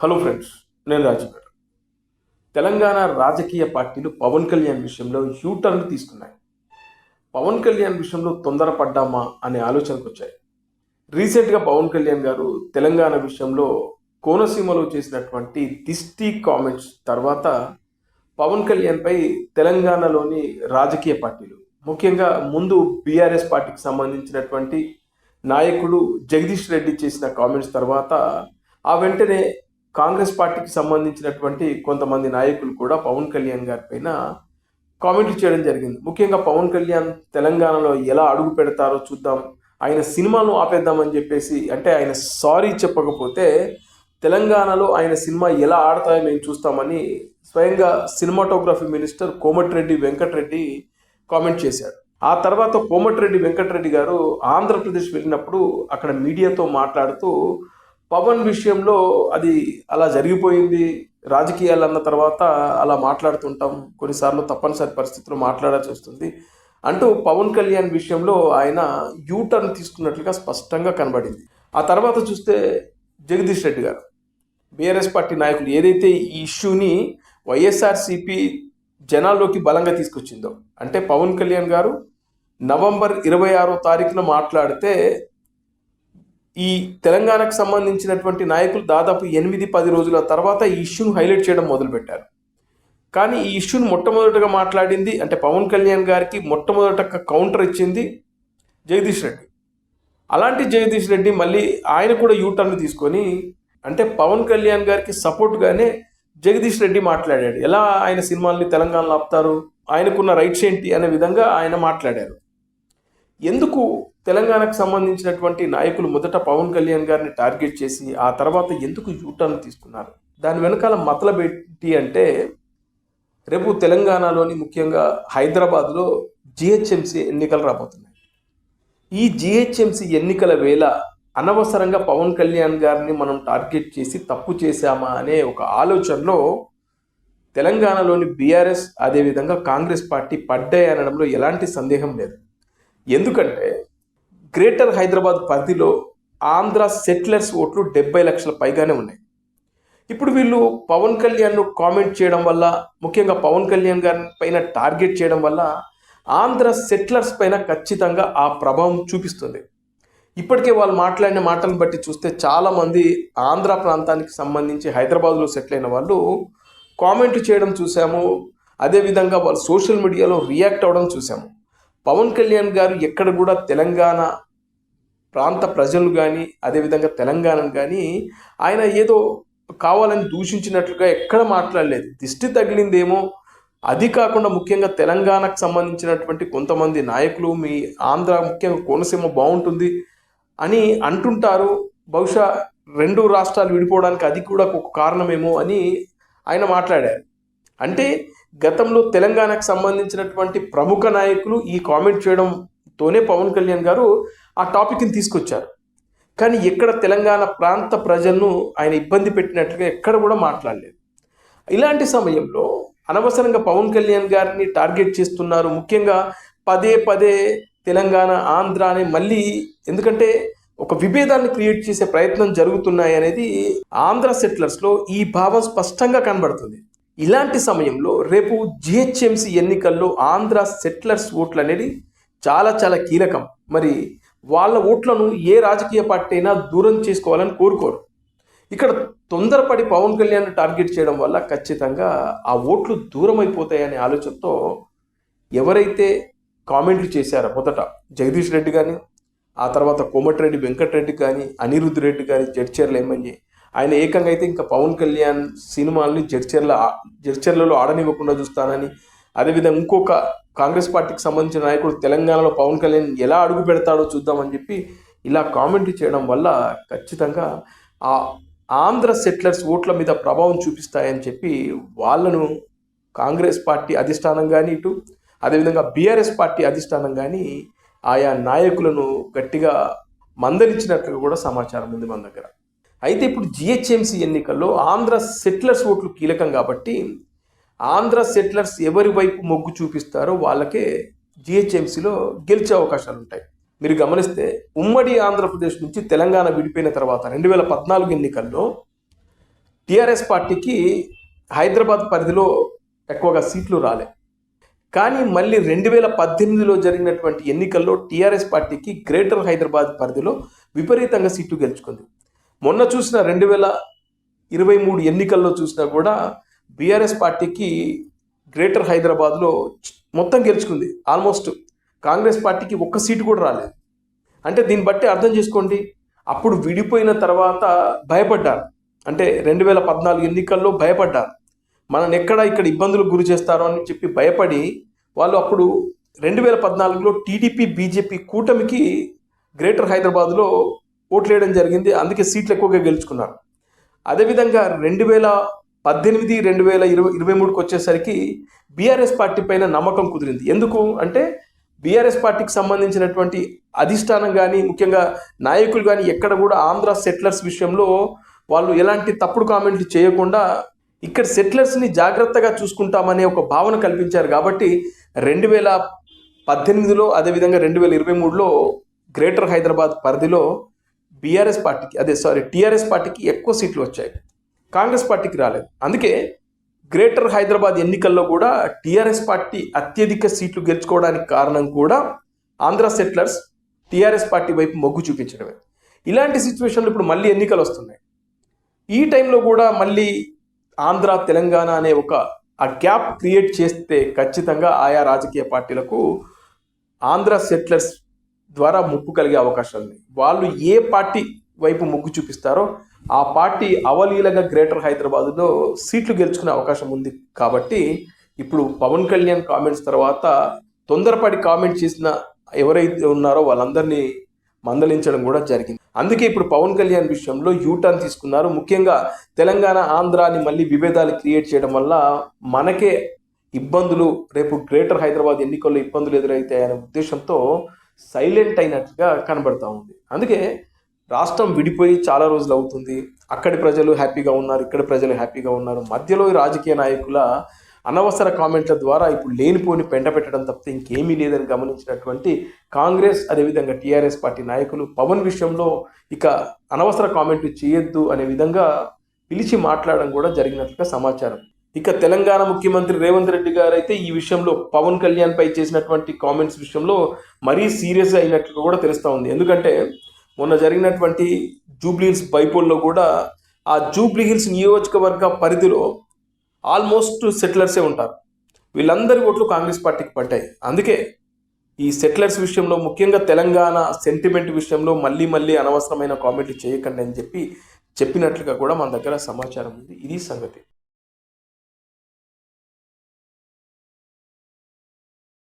Hello friends, నేను రాజీవ్ గారు. తెలంగాణ రాజకీయ పార్టీలు పవన్ కళ్యాణ్ విషయంలో యూటర్న్ తీసుకున్నాయి. పవన్ కళ్యాణ్ విషయంలో తొందరపడ్డామా అనే ఆలోచనకు వచ్చాయి. రీసెంట్గా పవన్ కళ్యాణ్ గారు తెలంగాణ విషయంలో కోనసీమలో చేసినటువంటి దిష్టి కామెంట్స్ తర్వాత పవన్ కళ్యాణ్పై తెలంగాణలోని రాజకీయ పార్టీలు, ముఖ్యంగా ముందు బీఆర్ఎస్ పార్టీకి సంబంధించినటువంటి నాయకుడు జగదీష్ రెడ్డి చేసిన కామెంట్స్ తర్వాత ఆ వెంటనే కాంగ్రెస్ పార్టీకి సంబంధించినటువంటి కొంతమంది నాయకులు కూడా పవన్ కళ్యాణ్ గారి పైన కామెంట్లు చేయడం జరిగింది. ముఖ్యంగా పవన్ కళ్యాణ్ తెలంగాణలో ఎలా అడుగు పెడతారో చూద్దాం, ఆయన సినిమాను ఆపేద్దామని చెప్పేసి, అంటే ఆయన సారీ చెప్పకపోతే తెలంగాణలో ఆయన సినిమా ఎలా ఆడతాయో మేము చూస్తామని స్వయంగా cinematography minister Komatireddy Venkatreddy comment చేశారు. ఆ తర్వాత కోమటిరెడ్డి వెంకటరెడ్డి గారు ఆంధ్రప్రదేశ్ వెళ్ళినప్పుడు అక్కడ మీడియాతో మాట్లాడుతూ పవన్ విషయంలో అది అలా జరిగిపోయింది, రాజకీయాలు అన్న తర్వాత అలా మాట్లాడుతుంటాం, కొన్నిసార్లు తప్పనిసరి పరిస్థితుల్లో మాట్లాడాల్సి వస్తుంది అంటూ పవన్ కళ్యాణ్ విషయంలో ఆయన యూటర్న్ తీసుకున్నట్లుగా స్పష్టంగా కనబడింది. ఆ తర్వాత చూస్తే జగదీష్ రెడ్డి గారు, బీఆర్ఎస్ పార్టీ నాయకులు ఏదైతే ఈ ఇష్యూని వైఎస్ఆర్సీపీ జనాల్లోకి బలంగా తీసుకొచ్చిందో, అంటే పవన్ కళ్యాణ్ గారు నవంబర్ 26వ తారీఖున మాట్లాడితే ఈ తెలంగాణకు సంబంధించినటువంటి నాయకులు దాదాపు 8-10 రోజుల తర్వాత ఈ ఇష్యూను హైలైట్ చేయడం మొదలుపెట్టారు. కానీ ఈ ఇష్యూను మొట్టమొదటగా మాట్లాడింది, అంటే పవన్ కళ్యాణ్ గారికి మొట్టమొదట కౌంటర్ ఇచ్చింది జగదీష్ రెడ్డి. అలాంటి జగదీష్ రెడ్డి మళ్ళీ ఆయన కూడా యూటర్న్ తీసుకొని, అంటే పవన్ కళ్యాణ్ గారికి సపోర్ట్గానే జగదీష్ రెడ్డి మాట్లాడాడు. ఎలా ఆయన సినిమాల్ని తెలంగాణలో ఆపుతారు, ఆయనకున్న రైట్స్ ఏంటి అనే విధంగా ఆయన మాట్లాడారు. ఎందుకు తెలంగాణకు సంబంధించినటువంటి నాయకులు మొదట పవన్ కళ్యాణ్ గారిని టార్గెట్ చేసి ఆ తర్వాత ఎందుకు యూటర్న్ తీసుకున్నారు? దాని వెనకాల మతలబ్ ఏంటి అంటే, రేపు తెలంగాణలోని ముఖ్యంగా హైదరాబాద్లో జిహెచ్ఎంసీ ఎన్నికలు రాబోతున్నాయి. ఈ జిహెచ్ఎంసీ ఎన్నికల వేళ అనవసరంగా పవన్ కళ్యాణ్ గారిని మనం టార్గెట్ చేసి తప్పు చేశామా అనే ఒక ఆలోచనలో తెలంగాణలోని బీఆర్ఎస్ అదేవిధంగా కాంగ్రెస్ పార్టీ పడ్డాయి అనడంలో ఎలాంటి సందేహం లేదు. ఎందుకంటే గ్రేటర్ హైదరాబాద్ పరిధిలో ఆంధ్ర సెటిలర్స్ ఓట్లు 70 లక్షల పైగానే ఉన్నాయి. ఇప్పుడు వీళ్ళు పవన్ కళ్యాణ్ను కామెంట్ చేయడం వల్ల, ముఖ్యంగా పవన్ కళ్యాణ్ గారి పైన టార్గెట్ చేయడం వల్ల ఆంధ్ర సెటిలర్స్ పైన ఖచ్చితంగా ఆ ప్రభావం చూపిస్తుంది. ఇప్పటికే వాళ్ళు మాట్లాడిన మాటలను బట్టి చూస్తే చాలామంది ఆంధ్ర ప్రాంతానికి సంబంధించి హైదరాబాద్లో సెటిల్ అయిన వాళ్ళు కామెంట్లు చేయడం చూసాము. అదేవిధంగా వాళ్ళు సోషల్ మీడియాలో రియాక్ట్ అవ్వడం చూసాము. పవన్ కళ్యాణ్ గారు ఎక్కడ కూడా తెలంగాణ ప్రాంత ప్రజలు కానీ అదేవిధంగా తెలంగాణను కానీ ఆయన ఏదో కావాలని దూషించినట్లుగా ఎక్కడ మాట్లాడలేదు. దిష్టి తగిలిందేమో, అది కాకుండా ముఖ్యంగా తెలంగాణకు సంబంధించినటువంటి కొంతమంది నాయకులు మీ ఆంధ్ర ముఖ్యంగా కోనసీమ బాగుంటుంది అని అంటుంటారు, బహుశా 2 రాష్ట్రాలు విడిపోవడానికి అది కూడా ఒక కారణమేమో అని ఆయన మాట్లాడారు. అంటే గతంలో తెలంగాణకు సంబంధించినటువంటి ప్రముఖ నాయకులు ఈ కామెంట్ చేయడంతోనే పవన్ కళ్యాణ్ గారు ఆ టాపిక్ని తీసుకొచ్చారు. కానీ ఎక్కడ తెలంగాణ ప్రాంత ప్రజలను ఆయన ఇబ్బంది పెట్టినట్లుగా ఎక్కడ కూడా మాట్లాడలేదు. ఇలాంటి సమయంలో అనవసరంగా పవన్ కళ్యాణ్ గారిని టార్గెట్ చేస్తున్నారు. ముఖ్యంగా పదే పదే తెలంగాణ ఆంధ్ర అని మళ్ళీ, ఎందుకంటే ఒక విభేదాన్ని క్రియేట్ చేసే ప్రయత్నం జరుగుతున్నాయి అనేది ఆంధ్ర సెటిలర్స్లో ఈ భావం స్పష్టంగా కనబడుతుంది. ఇలాంటి సమయంలో రేపు జిహెచ్ఎంసీ ఎన్నికల్లో ఆంధ్ర సెటిలర్స్ ఓట్లు అనేది చాలా చాలా కీలకం. మరి వాళ్ళ ఓట్లను ఏ రాజకీయ పార్టీ అయినా దూరం చేసుకోవాలని కోరుకోరు. ఇక్కడ తొందరపడి పవన్ కళ్యాణ్ టార్గెట్ చేయడం వల్ల ఖచ్చితంగా ఆ ఓట్లు దూరం అయిపోతాయనే ఆలోచనతో ఎవరైతే కామెంట్లు చేశారో, మొదట జగదీష్ రెడ్డి కానీ, ఆ తర్వాత కోమటిరెడ్డి వెంకటరెడ్డి కానీ, అనిరుద్ధ్ రెడ్డి కానీ, జడ్చర్ల ఎమ్మెల్యే, ఆయన ఏకంగా అయితే ఇంకా పవన్ కళ్యాణ్ సినిమాల్ని జడ్చర్లలో ఆడనివ్వకుండా చూస్తానని, అదేవిధంగా ఇంకొక కాంగ్రెస్ పార్టీకి సంబంధించిన నాయకుడు తెలంగాణలో పవన్ కళ్యాణ్ ఎలా అడుగు పెడతాడో చూద్దామని చెప్పి ఇలా కామెంట్లు చేయడం వల్ల ఖచ్చితంగా ఆ ఆంధ్ర సెటిలర్స్ ఓట్ల మీద ప్రభావం చూపిస్తాయని చెప్పి వాళ్ళను కాంగ్రెస్ పార్టీ అధిష్టానం కానీ, ఇటు అదేవిధంగా బీఆర్ఎస్ పార్టీ అధిష్టానం కానీ ఆయా నాయకులను గట్టిగా మందలించినట్లుగా కూడా సమాచారం ఉంది మన దగ్గర. అయితే ఇప్పుడు జిహెచ్ఎంసీ ఎన్నికల్లో ఆంధ్ర సెటిలర్స్ ఓట్లు కీలకం కాబట్టి ఆంధ్ర సెటిలర్స్ ఎవరి వైపు మొగ్గు చూపిస్తారో వాళ్ళకే జిహెచ్ఎంసీలో గెలిచే అవకాశాలు ఉంటాయి. మీరు గమనిస్తే ఉమ్మడి ఆంధ్రప్రదేశ్ నుంచి తెలంగాణ విడిపోయిన తర్వాత 2014 ఎన్నికల్లో టీఆర్ఎస్ పార్టీకి హైదరాబాద్ పరిధిలో ఎక్కువగా సీట్లు రాలే. కానీ మళ్ళీ 2018లో జరిగినటువంటి ఎన్నికల్లో టీఆర్ఎస్ పార్టీకి గ్రేటర్ హైదరాబాద్ పరిధిలో విపరీతంగా సీట్లు గెలుచుకుంది. మొన్న చూసిన 2023 ఎన్నికల్లో చూసినా కూడా బీఆర్ఎస్ పార్టీకి గ్రేటర్ హైదరాబాద్లో మొత్తం గెలుచుకుంది. ఆల్మోస్ట్ కాంగ్రెస్ పార్టీకి ఒక్క సీటు కూడా రాలేదు. అంటే దీన్ని బట్టి అర్థం చేసుకోండి, అప్పుడు విడిపోయిన తర్వాత భయపడ్డారు. అంటే 2014 ఎన్నికల్లో భయపడ్డారు, మనల్ని ఇక్కడ ఇబ్బందులకు గురి చేస్తారో అని చెప్పి భయపడి వాళ్ళు అప్పుడు 2014లో టీడీపీ బీజేపీ కూటమికి గ్రేటర్ హైదరాబాద్లో ఓట్లేయడం జరిగింది. అందుకే సీట్లు ఎక్కువగా గెలుచుకున్నారు. అదేవిధంగా 2018, 2023కి వచ్చేసరికి బీఆర్ఎస్ పార్టీ పైన నమ్మకం కుదిరింది. ఎందుకు అంటే బీఆర్ఎస్ పార్టీకి సంబంధించినటువంటి అధిష్టానం కానీ ముఖ్యంగా నాయకులు కానీ ఎక్కడ కూడా ఆంధ్ర సెటిలర్స్ విషయంలో వాళ్ళు ఎలాంటి తప్పుడు కామెంట్లు చేయకుండా ఇక్కడ సెటిలర్స్ని జాగ్రత్తగా చూసుకుంటామనే ఒక భావన కల్పించారు. కాబట్టి 2018లో అదేవిధంగా 2023లో గ్రేటర్ హైదరాబాద్ పరిధిలో టీఆర్ఎస్ పార్టీకి ఎక్కువ సీట్లు వచ్చాయి, కాంగ్రెస్ పార్టీకి రాలేదు. అందుకే గ్రేటర్ హైదరాబాద్ ఎన్నికల్లో కూడా టీఆర్ఎస్ పార్టీ అత్యధిక సీట్లు గెలుచుకోవడానికి కారణం కూడా ఆంధ్ర సెటిలర్స్ టీఆర్ఎస్ పార్టీ వైపు మొగ్గు చూపించడమే. ఇలాంటి సిచ్యువేషన్లో ఇప్పుడు మళ్ళీ ఎన్నికలు వస్తున్నాయి. ఈ టైంలో కూడా మళ్ళీ ఆంధ్ర తెలంగాణ అనే ఆ గ్యాప్ క్రియేట్ చేస్తే ఖచ్చితంగా ఆయా రాజకీయ పార్టీలకు ఆంధ్ర సెటిలర్స్ ద్వారా ముప్పు కలిగే అవకాశం ఉంది. వాళ్ళు ఏ పార్టీ వైపు మొగ్గు చూపిస్తారో ఆ పార్టీ అవలీలగా గ్రేటర్ హైదరాబాద్లో సీట్లు గెలుచుకునే అవకాశం ఉంది. కాబట్టి ఇప్పుడు పవన్ కళ్యాణ్ కామెంట్స్ తర్వాత తొందరపడి కామెంట్ చేసిన ఎవరైతే ఉన్నారో వాళ్ళందరినీ మందలించడం కూడా జరిగింది. అందుకే ఇప్పుడు పవన్ కళ్యాణ్ విషయంలో యూటర్న్ తీసుకున్నారు. ముఖ్యంగా తెలంగాణ ఆంధ్రాని మళ్ళీ విభేదాలు క్రియేట్ చేయడం వల్ల మనకే ఇబ్బందులు, రేపు గ్రేటర్ హైదరాబాద్ ఎన్నికల్లో ఇబ్బందులు ఎదురవుతాయనే ఉద్దేశంతో సైలెంట్ అయినట్టుగా కనబడతా ఉంది. అందుకే రాష్ట్రం విడిపోయి చాలా రోజులు అవుతుంది, అక్కడి ప్రజలు హ్యాపీగా ఉన్నారు, ఇక్కడి ప్రజలు హ్యాపీగా ఉన్నారు. మధ్యలో రాజకీయ నాయకుల అనవసర కామెంట్ల ద్వారా ఇప్పుడు లేనిపోని పెంట పెట్టడం తప్పితే ఇంకేమీ లేదని గమనించినటువంటి కాంగ్రెస్ అదేవిధంగా టీఆర్ఎస్ పార్టీ నాయకులు పవన్ విషయంలో ఇక అనవసర కామెంట్లు చేయొద్దు అనే విధంగా పిలిచి మాట్లాడడం కూడా జరిగినట్లుగా సమాచారం. ఇక తెలంగాణ ముఖ్యమంత్రి రేవంత్ రెడ్డి గారు అయితే ఈ విషయంలో పవన్ కళ్యాణ్ పై చేసినటువంటి కామెంట్స్ విషయంలో మరీ సీరియస్ అయినట్లుగా కూడా తెలుస్తూ ఉంది. ఎందుకంటే మొన్న జరిగినటువంటి జూబ్లీ హిల్స్ బైపోల్లో కూడా ఆ జూబ్లీ హిల్స్ నియోజకవర్గ పరిధిలో ఆల్మోస్ట్ సెటిలర్సే ఉంటారు. వీళ్ళందరి ఓట్లు కాంగ్రెస్ పార్టీకి పడ్డాయి. అందుకే ఈ సెటిలర్స్ విషయంలో ముఖ్యంగా తెలంగాణ సెంటిమెంట్ విషయంలో మళ్ళీ అనవసరమైన కామెంట్లు చేయకండి అని చెప్పినట్లుగా కూడా మన దగ్గర సమాచారం ఉంది. ఇది సంగతి.